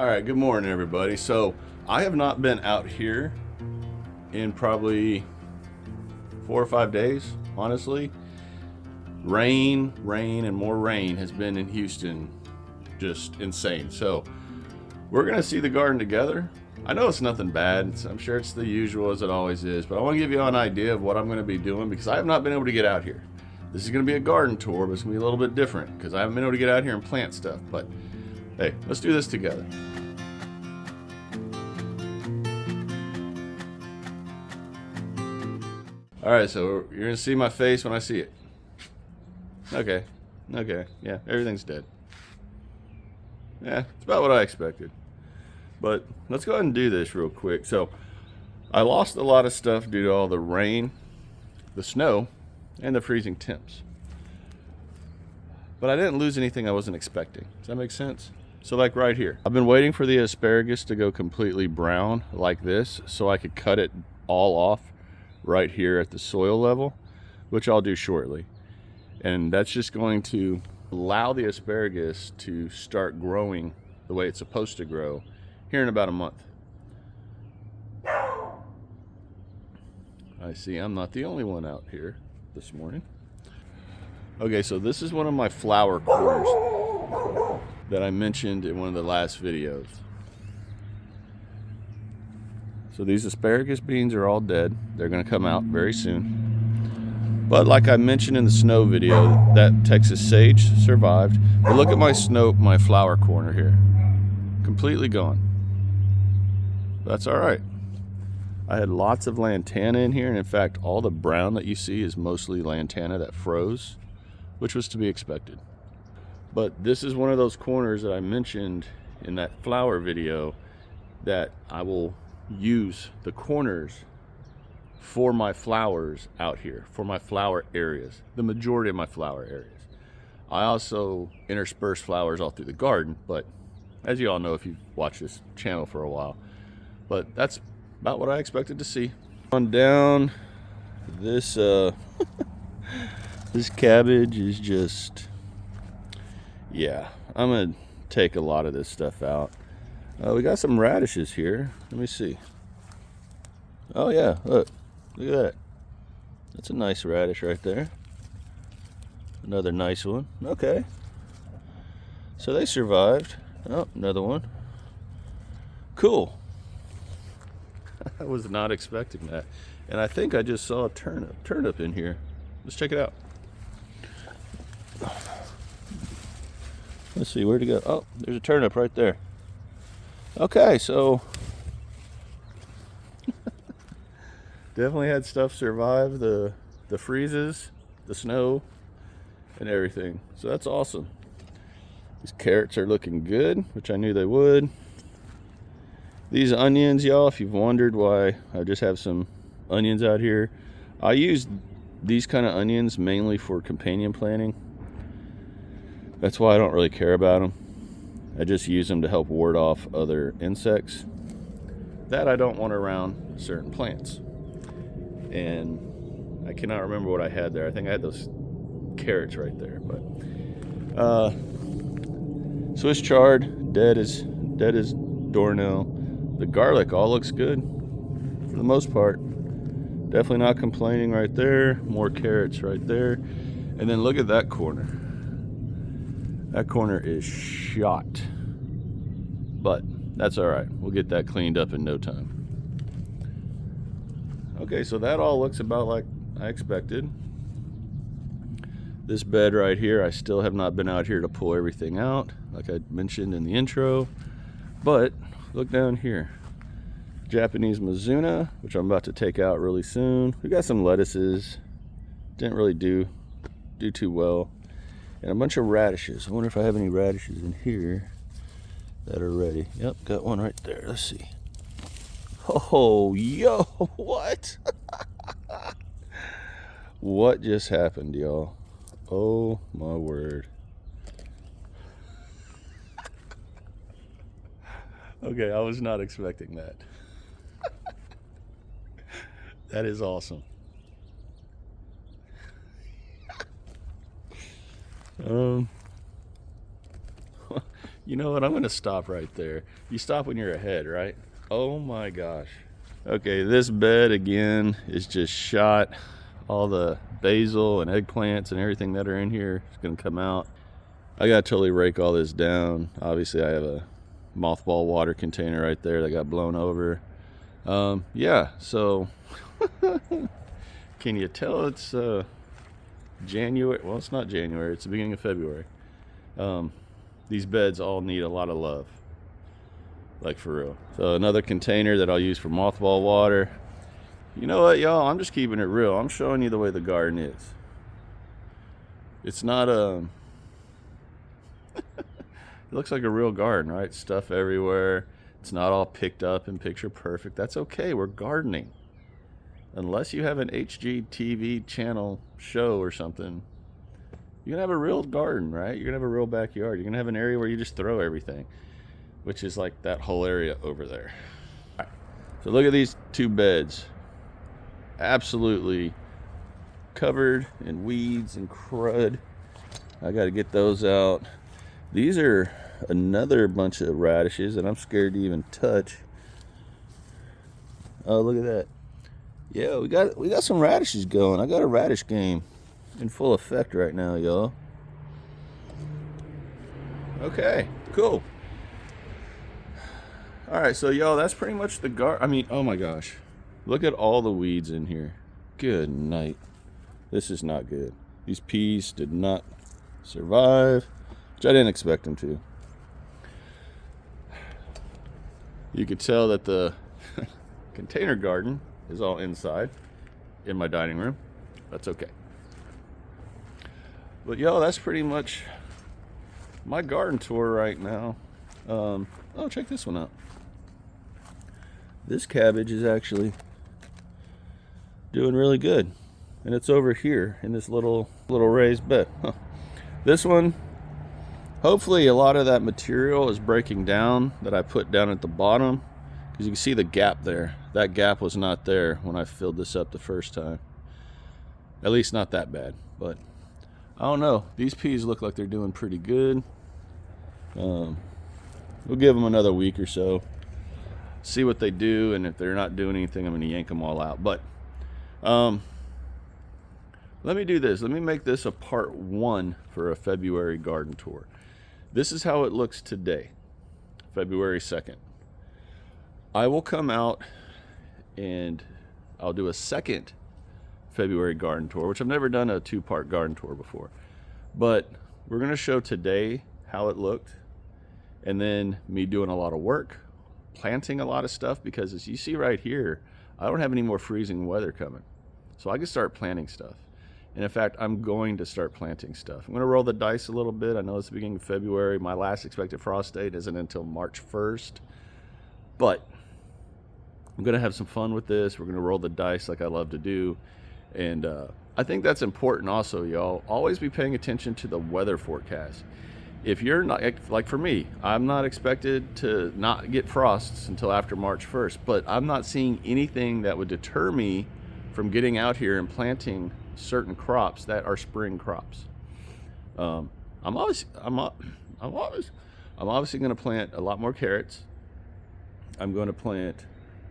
All right, good morning, everybody. So I have not been out here in probably 4 or 5 days, honestly. Rain, and more rain has been in Houston, just insane. So we're gonna see the garden together. I know it's nothing bad. I'm sure it's the usual as it always is, but I want to give you an idea of what I'm gonna be doing because I have not been able to get out here. This is gonna be a garden tour, but it's gonna be a little bit different because I haven't been able to get out here and plant stuff. But hey, let's do this together. All right, so you're gonna see my face when I see it. Okay, yeah, everything's dead. Yeah, it's about what I expected. But let's go ahead and do this real quick. So I lost a lot of stuff due to all the rain, the snow, and the freezing temps. But I didn't lose anything I wasn't expecting. Does that make sense? So like right here, I've been waiting for the asparagus to go completely brown like this so I could cut it all off right here at the soil level, which I'll do shortly. And that's just going to allow the asparagus to start growing the way it's supposed to grow here in about a month. I see I'm not the only one out here this morning. Okay, so this is one of my flower corners that I mentioned in one of the last videos. So these asparagus beans are all dead. They're gonna come out very soon. But like I mentioned in the snow video, that Texas sage survived. But look at my flower corner here. Completely gone. That's all right. I had lots of lantana in here, and in fact, all the brown that you see is mostly lantana that froze, which was to be expected. But this is one of those corners that I mentioned in that flower video that I will use the corners for my flowers out here, for my flower areas, the majority of my flower areas. I also intersperse flowers all through the garden, but as you all know if you've watched this channel for a while. But that's about what I expected to see. On down, this this cabbage is just, yeah, I'm gonna take a lot of this stuff out. We got some radishes here. Let me see. Oh yeah, look at that. That's a nice radish right there. Another nice one. Okay. So they survived. Oh, another one. Cool. I was not expecting that. And I think I just saw a turnip in here. Let's check it out. Let's see, where'd it go? Oh, there's a turnip right there. Okay, so definitely had stuff survive the freezes, the snow, and everything. So that's awesome. These carrots are looking good, which I knew they would. These onions, y'all, if you've wondered why I just have some onions out here, I use these kind of onions mainly for companion planting. That's why I don't really care about them. I just use them to help ward off other insects that I don't want around certain plants. And I cannot remember what I had there. I think I had those carrots right there. But Swiss chard, dead as doornail. The garlic all looks good for the most part. Definitely not complaining right there. More carrots right there. And then look at that corner. That corner is shot. But that's all right. We'll get that cleaned up in no time. Okay, so that all looks about like I expected. This bed right here, I still have not been out here to pull everything out, like I mentioned in the intro. But look down here. Japanese Mizuna, which I'm about to take out really soon. We got some lettuces. Didn't really do too well. And a bunch of radishes. I wonder if I have any radishes in here that are ready. Yep, got one right there. Let's see. Oh, yo, what? What just happened, y'all? Oh, my word. Okay, I was not expecting that. That is awesome. You know what? I'm going to stop right there. You stop when you're ahead, right? Oh my gosh. Okay, this bed again is just shot. All the basil and eggplants and everything that are in here is going to come out. I got to totally rake all this down. Obviously, I have a mothball water container right there that got blown over. Yeah, so can you tell it's January? Well, it's not January. It's the beginning of February. These beds all need a lot of love. Like for real. So another container that I'll use for mothball water. You know what, y'all? I'm just keeping it real. I'm showing you the way the garden is. It's not it looks like a real garden, right? Stuff everywhere. It's not all picked up and picture perfect. That's okay. We're gardening. Unless you have an HGTV channel show or something, you're gonna have a real garden, right? You're gonna have a real backyard. You're gonna have an area where you just throw everything, which is like that whole area over there. All right. So look at these two beds. Absolutely covered in weeds and crud. I got to get those out. These are another bunch of radishes that I'm scared to even touch. Oh, look at that. Yeah, we got some radishes going. I got a radish game in full effect right now, y'all. Okay, cool. All right, so y'all, that's pretty much the I mean, oh my gosh. Look at all the weeds in here. Good night. This is not good. These peas did not survive, which I didn't expect them to. You could tell that the container garden is all inside in my dining room. That's okay. But yo, that's pretty much my garden tour right now. Oh, check this one out. This cabbage is actually doing really good, and it's over here in this little raised bed. This one, hopefully a lot of that material is breaking down that I put down at the bottom, because you can see the gap there. That gap was not there when I filled this up the first time. At least not that bad, but I don't know. These peas look like they're doing pretty good. We'll give them another week or so, see what they do, and if they're not doing anything, I'm going to yank them all out. But let me do this. Let me make this a part 1 for a February garden tour. This is how it looks today, February 2nd. I will come out and I'll do a second February garden tour, which I've never done a 2-part garden tour before. But we're going to show today how it looked, and then me doing a lot of work, planting a lot of stuff, because as you see right here, I don't have any more freezing weather coming. So I can start planting stuff. And in fact, I'm going to start planting stuff. I'm going to roll the dice a little bit. I know it's the beginning of February. My last expected frost date isn't until March 1st. But I'm going to have some fun with this. We're going to roll the dice like I love to do. And I think that's important also, y'all. Always be paying attention to the weather forecast. If you're not, like for me, I'm not expected to not get frosts until after March 1st. But I'm not seeing anything that would deter me from getting out here and planting certain crops that are spring crops. I'm obviously going to plant a lot more carrots. I'm going to plant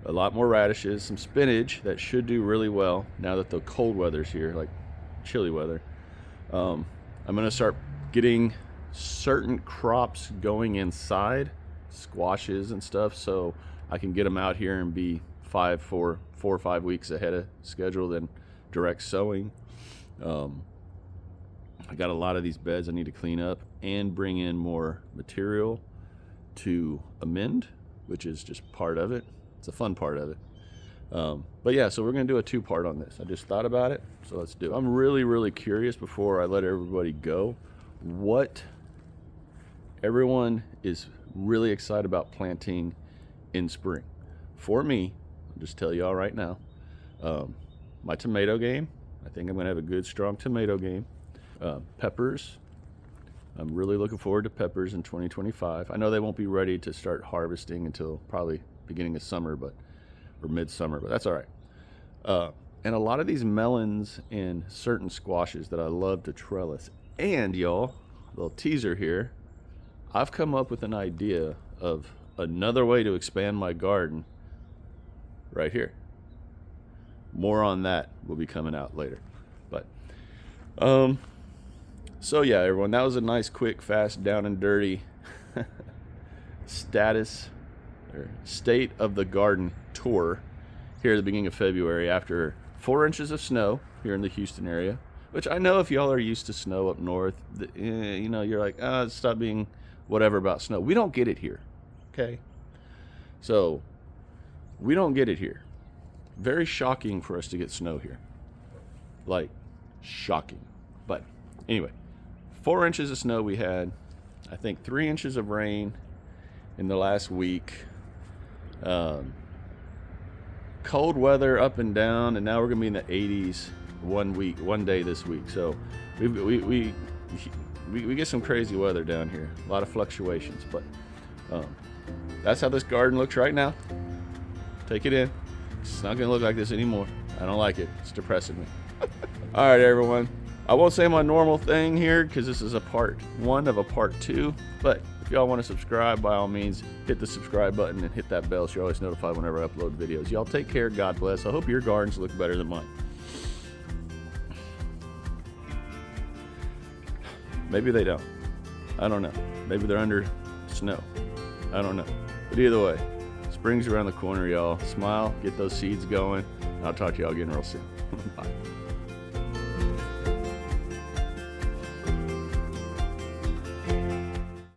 a lot more radishes, some spinach that should do really well now that the cold weather's here, like chilly weather. I'm going to start getting certain crops going inside, squashes and stuff, so I can get them out here and be 4 or 5 weeks ahead of schedule than direct sowing. I got a lot of these beds I need to clean up and bring in more material to amend, which is just part of it. It's a fun part of it. But yeah, so we're going to do a 2-part on this. I just thought about it, so let's do it. I'm really curious, before I let everybody go, what everyone is really excited about planting in spring. For me, I'll just tell y'all right now, my tomato game, I think I'm going to have a good, strong tomato game. Peppers, I'm really looking forward to peppers in 2025. I know they won't be ready to start harvesting until probably beginning of summer, or midsummer, but that's all right. And a lot of these melons and certain squashes that I love to trellis. And y'all, little teaser here, I've come up with an idea of another way to expand my garden right here. More on that will be coming out later. But so yeah, everyone, that was a nice, quick, fast, down and dirty state of the garden tour here at the beginning of February after 4 inches of snow here in the Houston area, which I know if y'all are used to snow up north, you know, you're like, stop being whatever about snow. We don't get it here, okay? So we don't get it here. Very shocking for us to get snow here. Like, shocking. But anyway, 4 inches of snow we had. I think 3 inches of rain in the last week. Cold weather up and down, and now we're gonna be in the 80s one day this week. So we get some crazy weather down here. A lot of fluctuations, but that's how this garden looks right now. Take it in. It's not gonna look like this anymore. I don't like it. It's depressing me. All right, everyone. I won't say my normal thing here because this is a part 1 of a part 2. But if y'all want to subscribe, by all means, hit the subscribe button and hit that bell so you're always notified whenever I upload videos. Y'all take care. God bless. I hope your gardens look better than mine. Maybe they don't. I don't know. Maybe they're under snow. I don't know. But either way, spring's around the corner, y'all. Smile, get those seeds going. I'll talk to y'all again real soon. Bye.